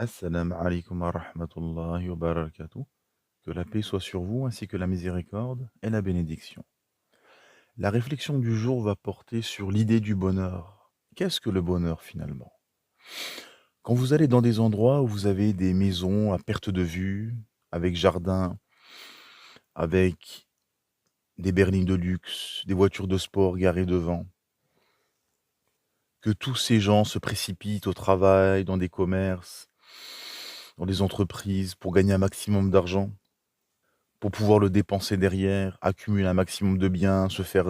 Assalamu alaikum wa rahmatullahi wa barakatuh. Que la paix soit sur vous ainsi que la miséricorde et la bénédiction. La réflexion du jour va porter sur l'idée du bonheur. Qu'est-ce que le bonheur finalement? Quand vous allez dans des endroits où vous avez des maisons à perte de vue, avec jardin, avec des berlines de luxe, des voitures de sport garées devant, que tous ces gens se précipitent au travail, dans des commerces, dans des entreprises pour gagner un maximum d'argent, pour pouvoir le dépenser derrière, accumuler un maximum de biens, se faire,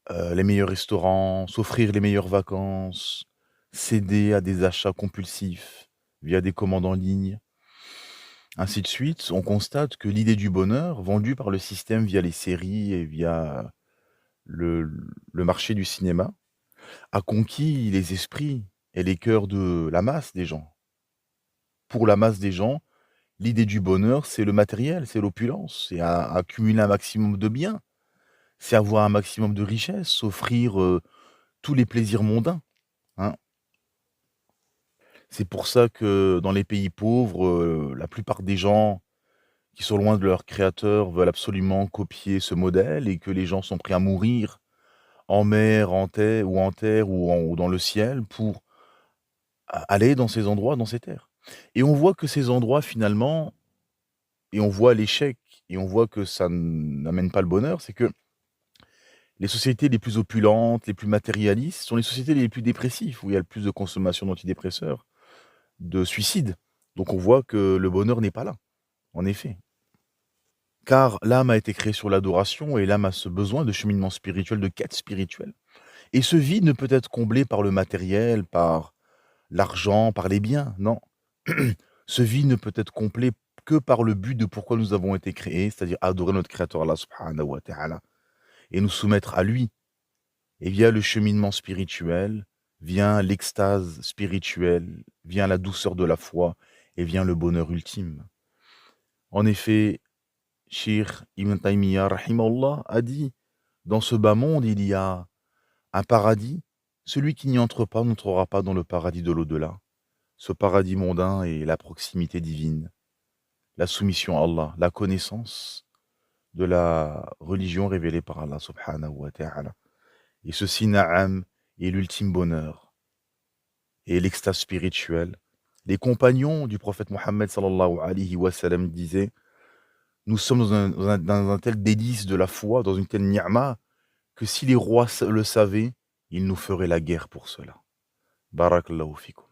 les meilleurs restaurants, s'offrir les meilleures vacances, céder à des achats compulsifs via des commandes en ligne, ainsi de suite. On constate que l'idée du bonheur, vendue par le système via les séries et via le le marché du cinéma, a conquis les esprits et les cœurs de la masse des gens. Pour la masse des gens, l'idée du bonheur, c'est le matériel, c'est l'opulence, c'est accumuler un maximum de biens. C'est avoir un maximum de richesse, s'offrir, tous les plaisirs mondains, hein. C'est pour ça que dans les pays pauvres, la plupart des gens qui sont loin de leur créateur veulent absolument copier ce modèle et que les gens sont prêts à mourir en mer, en terre ou dans le ciel pour a aller dans ces endroits, dans ces terres. Et on voit que ces endroits finalement et on voit l'échec et on voit que ça n'amène pas le bonheur, c'est que les sociétés les plus opulentes, les plus matérialistes sont les sociétés les plus dépressives, où il y a le plus de consommation d'antidépresseurs, de suicides. Donc on voit que le bonheur n'est pas là, en effet. Car l'âme a été créée sur l'adoration et l'âme a ce besoin de cheminement spirituel, de quête spirituelle. Et ce vide ne peut être comblé par le matériel, par l'argent, par les biens, non. Ce vide ne peut être comblé que par le but de pourquoi nous avons été créés, c'est-à-dire adorer notre créateur Allah subhanahu wa ta'ala et nous soumettre à lui. Et via le cheminement spirituel, vient l'extase spirituelle, vient la douceur de la foi et vient le bonheur ultime. En effet, Cheikh Ibn Taymiyyah rahimahullah a dit: «Dans ce bas monde, il y a un paradis. Celui qui n'y entre pas n'entrera pas dans le paradis de l'au-delà. Ce paradis mondain est la proximité divine, la soumission à Allah, la connaissance de la religion révélée par Allah subhanahu wa ta'ala. Et ceci, na'am, est l'ultime bonheur et l'extase spirituelle. Les compagnons du prophète Mohammed sallallahu alayhi wa sallam disaient: nous sommes dans un tel délice de la foi, dans une telle ni'ma, que si les rois le savaient, ils nous feraient la guerre pour cela. Barakallahu fikum.